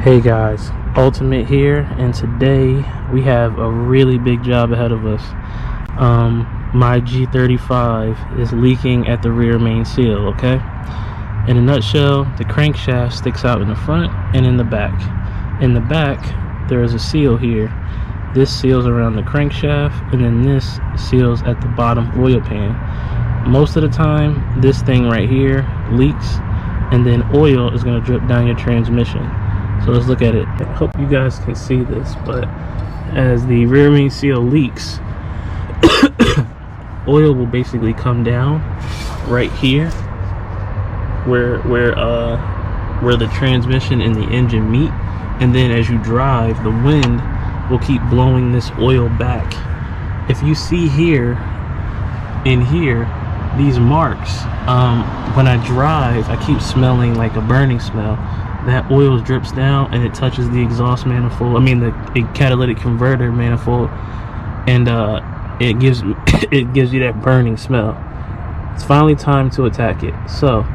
Hey guys, Ultimate here, and today we have a really big job ahead of us. My G35 is leaking at the rear main seal, okay? In a nutshell, the crankshaft sticks out in the front and in the back. In the back, there is a seal here. This seals around the crankshaft, and then this seals at the bottom oil pan. Most of the time, this thing right here leaks, and then oil is going to drip down your transmission. So let's look at it. I hope you guys can see this, but as the rear main seal leaks, oil will basically come down right here where the transmission and the engine meet, and then as you drive, the wind will keep blowing this oil back. If you see here in here these marks, when I drive, I keep smelling like a burning smell. That oil drips down and it touches the exhaust manifold, the catalytic converter manifold, and it gives you that burning smell. It's finally time to attack it. So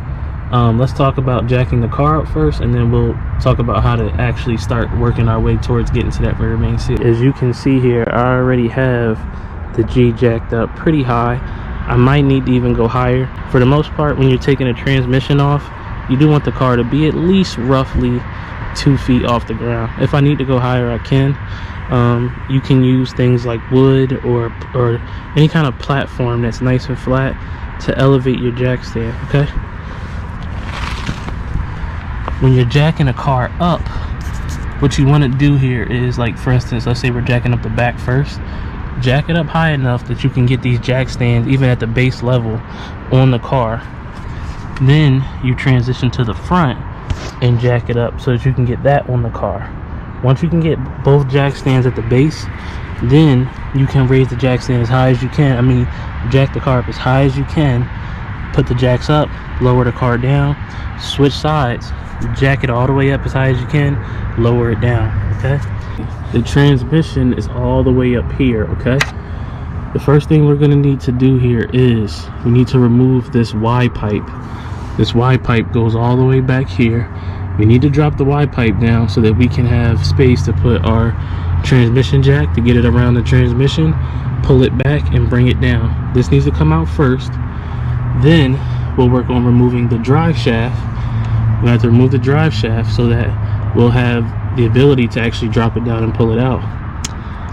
let's talk about jacking the car up first, and then we'll talk about how to actually start working our way towards getting to that rear main seal. As you can see here, I already have the G jacked up pretty high. I might need to even go higher. For the most part, when you're taking a transmission off, you do want the car to be at least roughly 2 feet off the ground. If I need to go higher, I can. You can use things like wood or any kind of platform that's nice and flat to elevate your jack stand, okay? When you're jacking a car up, what you want to do here is, like, for instance, let's say we're jacking up the back first. Jack it up high enough that you can get these jack stands even at the base level on the car. Then you transition to the front and jack it up so that you can get that on the car. Once you can get both jack stands at the base, then you can raise the jack stand as high as you can. Jack the car up as high as you can, put the jacks up, lower the car down, switch sides, jack it all the way up as high as you can, lower it down, okay? The transmission is all the way up here, okay? The first thing we're going to need to do here is we need to remove this Y pipe. This Y pipe goes all the way back here. We need to drop the Y pipe down so that we can have space to put our transmission jack to get it around the transmission, pull it back, and bring it down. This needs to come out first. Then we'll work on removing the drive shaft. We have to remove the drive shaft so that we'll have the ability to actually drop it down and pull it out.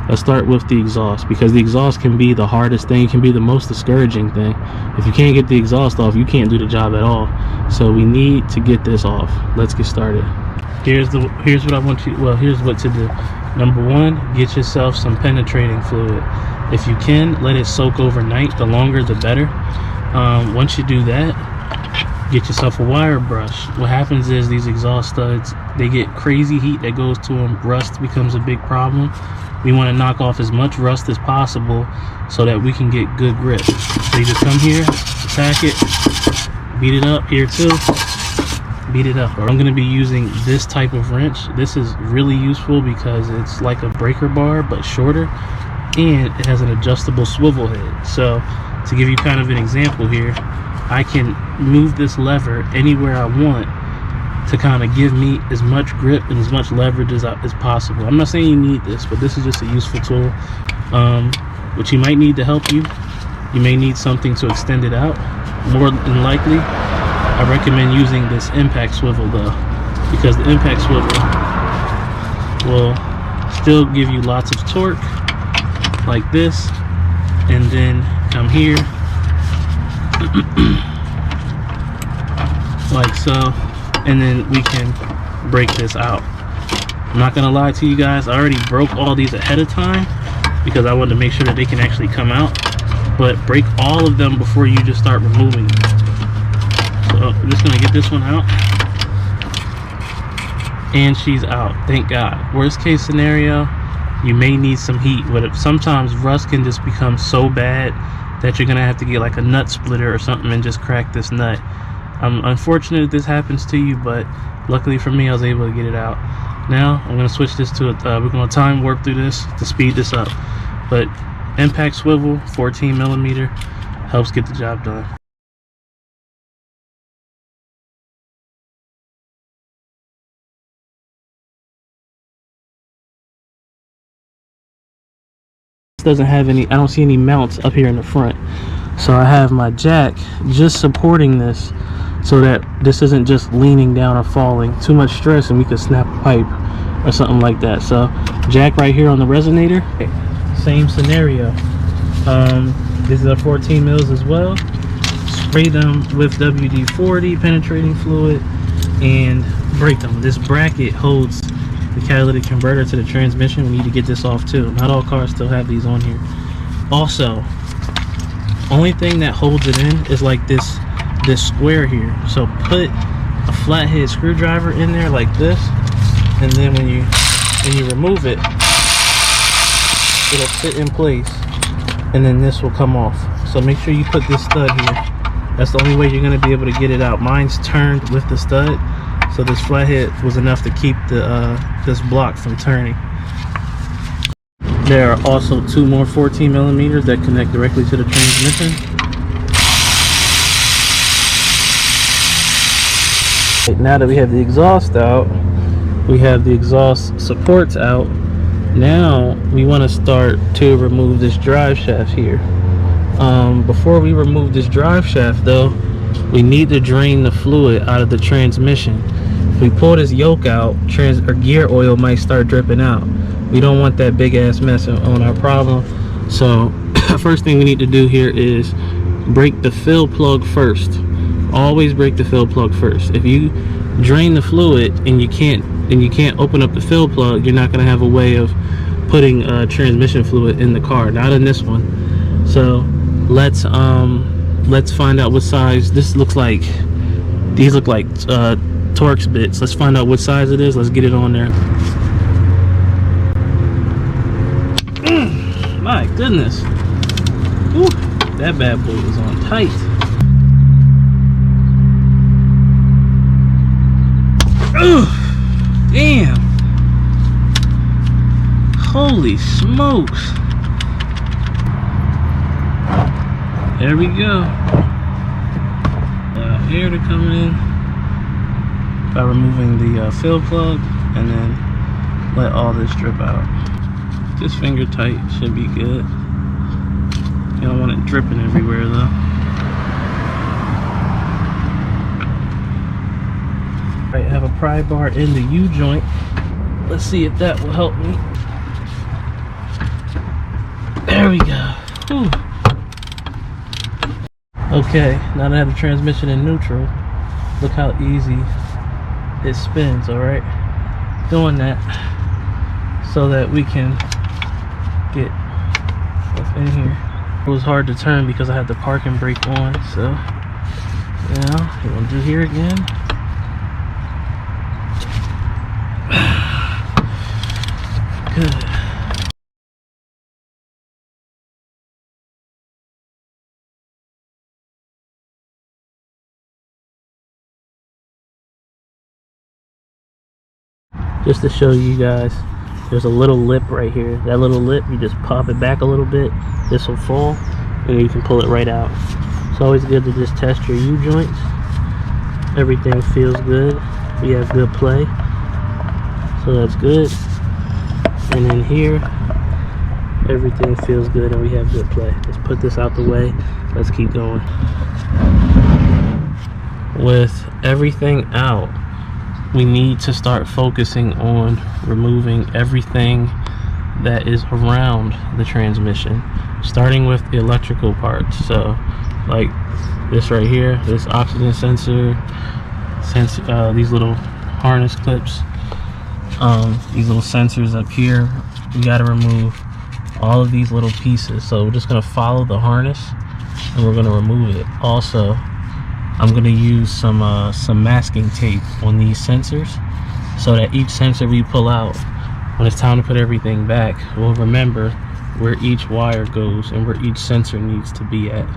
Let's start with the exhaust, because the exhaust can be the hardest thing. It can be the most discouraging thing. If you can't get the exhaust off, you can't do the job at all. So we need to get this off. Let's get started. Here's what I want you, here's what to do. Number one, get yourself some penetrating fluid. If you can, let it soak overnight. The longer the better. Once you do that, get yourself a wire brush. What happens is these exhaust studs, they get crazy heat that goes to them. Rust becomes a big problem. We want to knock off as much rust as possible so that we can get good grip. So you just come here, attack it, beat it up here too, beat it up. I'm going to be using this type of wrench. This is really useful because it's like a breaker bar but shorter, and it has an adjustable swivel head. So to give you kind of an example here, I can move this lever anywhere I want to kind of give me as much grip and as much leverage as possible. I'm not saying you need this, but this is just a useful tool. What you might need to help you, you may need something to extend it out. More than likely, I recommend using this impact swivel though, because the impact swivel will still give you lots of torque like this, and then come here like so, and then we can break this out. I'm not gonna lie to you guys, I already broke all these ahead of time because I wanted to make sure that they can actually come out, but break all of them before you just start removing them. So I'm just gonna get this one out, and she's out, thank God. Worst case scenario, you may need some heat, but sometimes rust can just become so bad that you're gonna have to get like a nut splitter or something and just crack this nut. I'm unfortunate this happens to you, but luckily for me, I was able to get it out. Now I'm going to switch this to we're going to time warp through this to speed this up. But impact swivel, 14mm, helps get the job done. doesn't have any, I don't see any mounts up here in the front. So I have my jack just supporting this so that this isn't just leaning down or falling. Too much stress and we could snap a pipe or something like that. So jack right here on the resonator. Same scenario. This is a 14 mils as well. Spray them with WD-40 penetrating fluid and break them. This bracket holds the catalytic converter to the transmission. We need to get this off too. Not all cars still have these on here. Also, only thing that holds it in is like this square here. So put a flathead screwdriver in there like this, and then when you remove it, it'll fit in place, and then this will come off. So make sure you put this stud here. That's the only way you're going to be able to get it out. Mine's turned with the stud, so this flathead was enough to keep the this block from turning. There are also 2 more 14 millimeters that connect directly to the transmission. Now that we have the exhaust out, we have the exhaust supports out. Now we want to start to remove this drive shaft here. Before we remove this drive shaft though, we need to drain the fluid out of the transmission. If we pull this yoke out, gear oil might start dripping out. We don't want that big ass mess on our problem. So first thing we need to do here is break the fill plug first. Always break the fill plug first. If you drain the fluid and you can't open up the fill plug, you're not going to have a way of putting transmission fluid in the car. Not in this one. So let's find out what size this looks like. These look like Torx bits. Let's find out what size it is. Let's get it on there. My goodness. Whew, that bad boy is on tight. Ugh, damn. Holy smokes. There we go. Air to come in by removing the fill plug, and then let all this drip out. Just finger tight, should be good. You don't want it dripping everywhere though. Alright, I have a pry bar in the U-joint. Let's see if that will help me. There we go. Whew. Okay, now that I have the transmission in neutral, look how easy it spins, alright? Doing that so that we can get what's in here. It was hard to turn because I had the parking brake on, so now we're gonna do here again. Good. Just to show you guys, there's a little lip right here. That little lip, you just pop it back a little bit, this will fall, and you can pull it right out. It's always good to just test your U-joints. Everything feels good. We have good play, so that's good. And then here, everything feels good and we have good play. Let's put this out the way. Let's keep going. With everything out, we need to start focusing on removing everything that is around the transmission, starting with the electrical parts. So like this right here, this oxygen sensor, these little harness clips, these little sensors up here. We got to remove all of these little pieces. So we're just going to follow the harness and we're going to remove it. Also, I'm going to use some masking tape on these sensors so that each sensor we pull out, when it's time to put everything back, we'll remember where each wire goes and where each sensor needs to be at.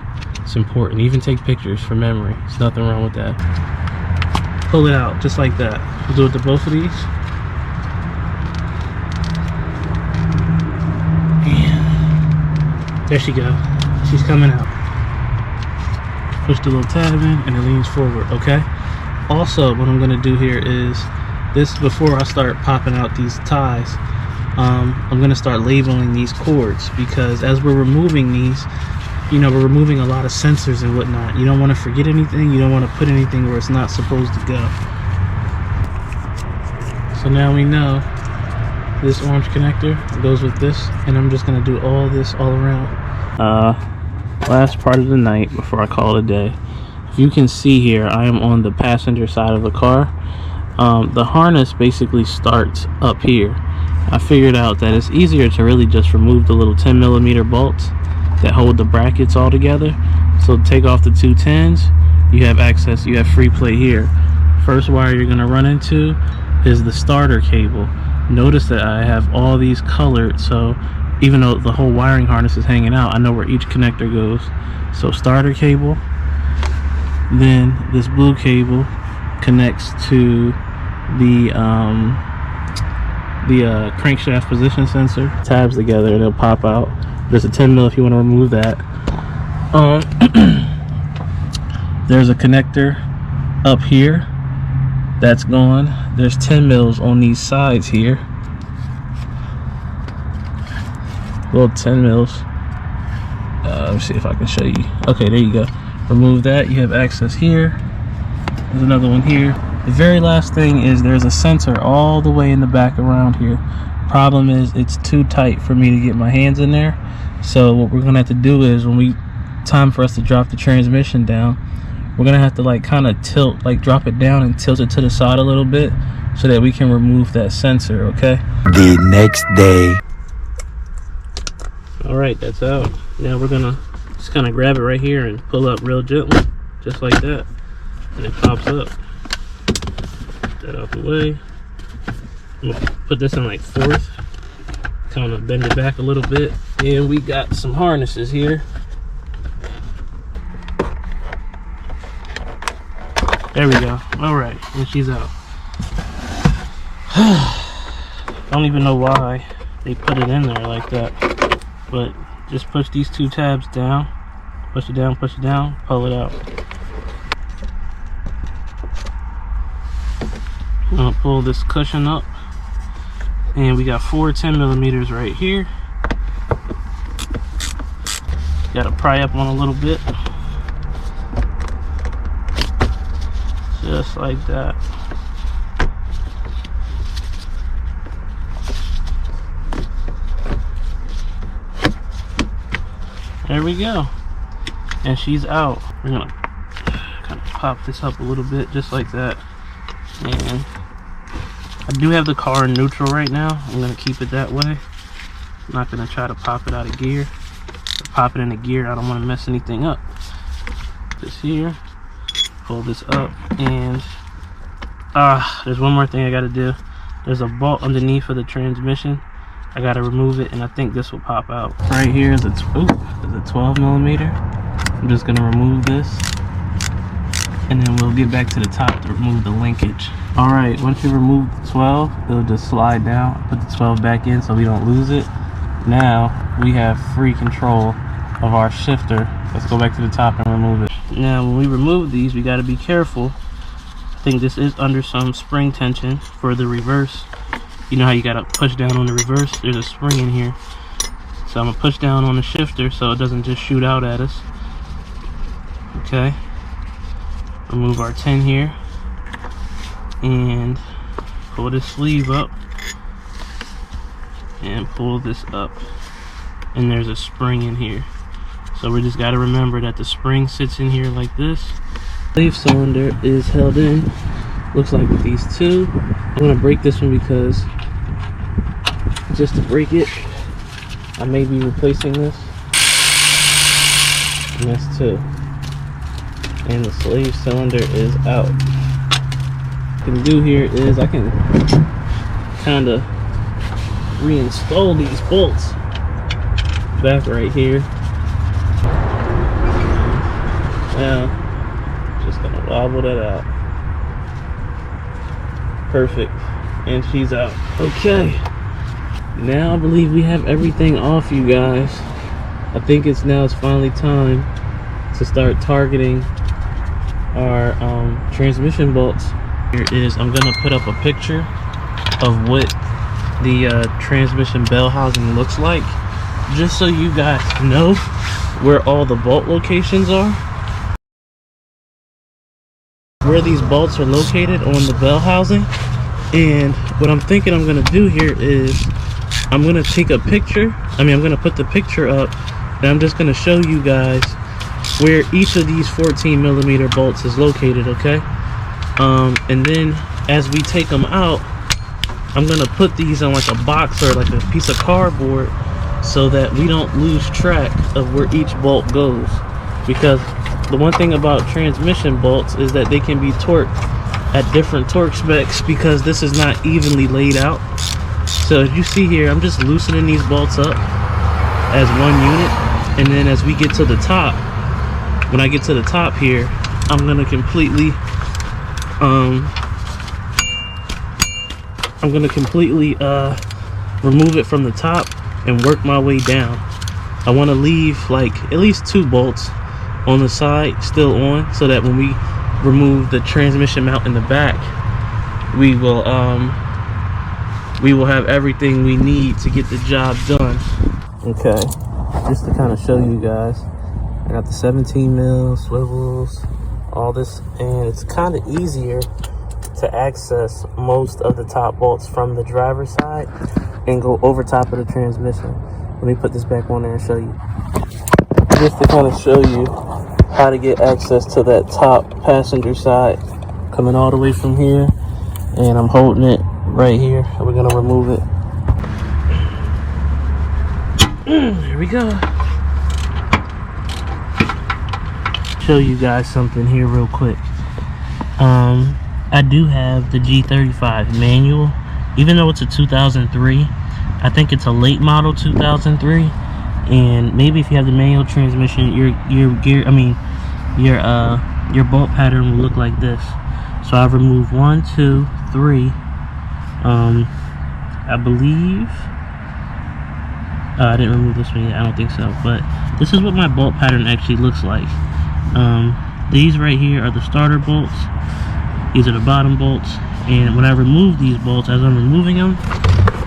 It's important. Even take pictures for memory. There's nothing wrong with that. Pull it out just like that. We'll do it to both of these. And there she goes. She's coming out. Push the little tab in and it leans forward. Okay. Also, what I'm going to do here is this, before I start popping out these ties, I'm gonna start labeling these cords, because as we're removing these, you know, we're removing a lot of sensors and whatnot. You don't want to forget anything. You don't want to put anything where it's not supposed to go. So now we know this orange connector goes with this, and I'm just gonna do all this all around. Last part of the night before I call it a day. If you can see here, I am on the passenger side of the car. The harness basically starts up here. I figured out that it's easier to really just remove the little 10mm bolts that hold the brackets all together. So take off the 2 10s, you have access, you have free play here. First wire you're gonna run into is the starter cable. Notice that I have all these colored, so even though the whole wiring harness is hanging out, I know where each connector goes. So starter cable, then this blue cable connects to the crankshaft position sensor. Tabs together and they'll pop out. There's a 10mm if you want to remove that. There's a connector up here that's gone. There's 10mm on these sides here. Little 10mm. Let me see if I can show you. Okay, there you go. Remove that. You have access here. There's another one here. The very last thing is there's a sensor all the way in the back around here. Problem is it's too tight for me to get my hands in there. So what we're gonna have to do is, when time for us to drop the transmission down, we're gonna have to like kind of tilt, like drop it down and tilt it to the side a little bit so that we can remove that sensor. Okay, the next day. All right, that's out. Now we're gonna just kind of grab it right here and pull up real gently, just like that, and it pops up. That out the way. I'm gonna put this in like fourth, kind of bend it back a little bit, and we got some harnesses here. There we go. All right, and she's out. I don't even know why they put it in there like that, but just push these 2 tabs down, push it down, pull it out. I'm gonna pull this cushion up, and we got 4 10mm right here. Gotta pry up one a little bit, just like that. There we go, and she's out. We're gonna kind of pop this up a little bit, just like that. And I do have the car in neutral right now. I'm gonna keep it that way. I'm not gonna try to pop it out of gear. Pop it into gear, I don't want to mess anything up. This here, pull this up, and there's one more thing I gotta do. There's a bolt underneath of the transmission. I gotta remove it, and I think this will pop out. Right here is a 12mm. I'm just gonna remove this, and then we'll get back to the top to remove the linkage. All right, once you remove the 12, it'll just slide down. Put the 12 back in so we don't lose it. Now we have free control of our shifter. Let's go back to the top and remove it. Now when we remove these, we got to be careful. I think this is under some spring tension for the reverse. You know how you got to push down on the reverse? There's a spring in here. So I'm going to push down on the shifter so it doesn't just shoot out at us. Okay. Remove our 10 here. And pull this sleeve up. And pull this up, and there's a spring in here, so we just got to remember that the spring sits in here like this. Sleeve cylinder is held in, looks like with these 2. I'm going to break this one because just to break it I may be replacing this, and that's 2, and the sleeve cylinder is out. What I can do here is I can kind of reinstall these bolts back right here. Now just gonna wobble that out. Perfect, and she's out. Okay, now I believe we have everything off, you guys. I think it's finally time to start targeting our transmission bolts. Here it is. I'm gonna put up a picture of what the transmission bell housing looks like, just so you guys know where all the bolt locations are, where these bolts are located on the bell housing. And what I'm thinking I'm gonna do here is I'm gonna take a picture. I'm gonna put the picture up, and I'm just gonna show you guys where each of these 14mm bolts is located, okay? And then as we take them out, I'm gonna put these on like a box or like a piece of cardboard so that we don't lose track of where each bolt goes. Because the one thing about transmission bolts is that they can be torqued at different torque specs because this is not evenly laid out. So as you see here, I'm just loosening these bolts up as one unit, and then as we get to the top, when I get to the top here, I'm gonna completely remove it from the top and work my way down. I want to leave like at least 2 bolts on the side still on, so that when we remove the transmission mount in the back, we will have everything we need to get the job done. Okay, just to kind of show you guys, I got the 17mm swivels, all this, and it's kind of easier to access most of the top bolts from the driver's side and go over top of the transmission. Let me put this back on there and show you, just to kind of show you how to get access to that top passenger side, coming all the way from here, and I'm holding it right here, and we're gonna remove it. Here we go. Show you guys something here real quick. I do have the G35 manual, even though it's a 2003. I think it's a late model 2003, and maybe if you have the manual transmission, your bolt pattern will look like this. So I've removed 1, 2, 3. I believe I didn't remove this one yet. I don't think so, but this is what my bolt pattern actually looks like. These right here are the starter bolts. These are the bottom bolts, and when I remove these bolts, as I'm removing them,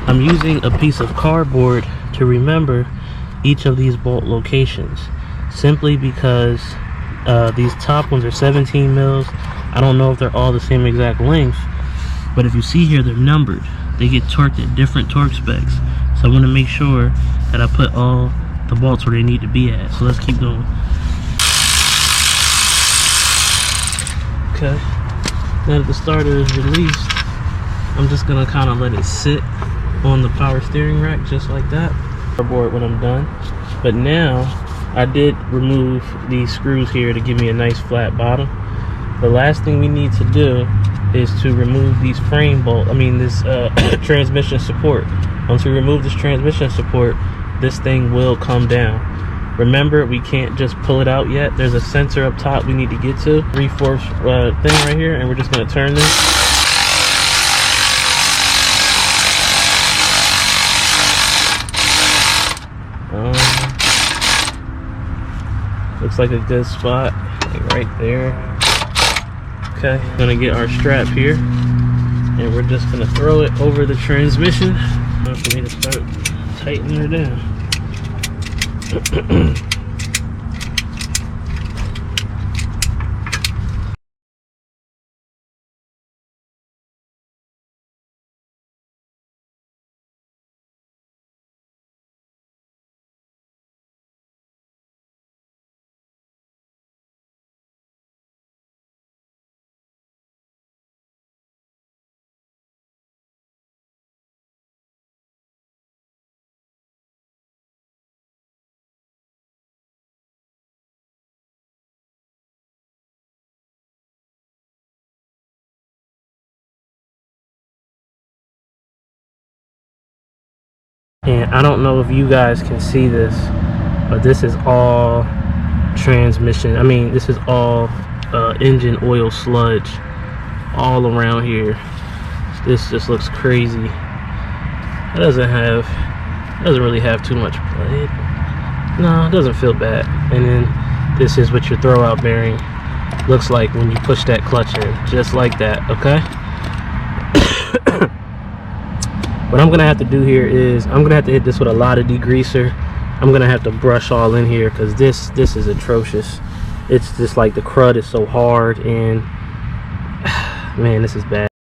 I'm using a piece of cardboard to remember each of these bolt locations, simply because these top ones are 17mm. I don't know if they're all the same exact length, but if you see here, they're numbered. They get torqued at different torque specs, so I want to make sure that I put all the bolts where they need to be at. So let's keep going. Okay, now that the starter is released, I'm just gonna kind of let it sit on the power steering rack just like that. Cardboard when I'm done. But now I did remove these screws here to give me a nice flat bottom. The last thing we need to do is to remove these frame bolt, this transmission support. Once we remove this transmission support, this thing will come down. Remember, we can't just pull it out yet. There's a sensor up top we need to get to. 3/4 thing right here, and we're just gonna turn this. Looks like a good spot, like right there. Okay, gonna get our strap here, and we're just gonna throw it over the transmission. Time for me to start tightening her down. And I don't know if you guys can see this, but this is all transmission. This is all engine oil sludge all around here. This just looks crazy. It doesn't really have too much play. No, it doesn't feel bad. And then this is what your throwout bearing looks like when you push that clutch in, just like that. Okay. What I'm gonna have to do here is I'm gonna have to hit this with a lot of degreaser. I'm gonna have to brush all in here because this is atrocious. It's just like the crud is so hard, and man, this is bad.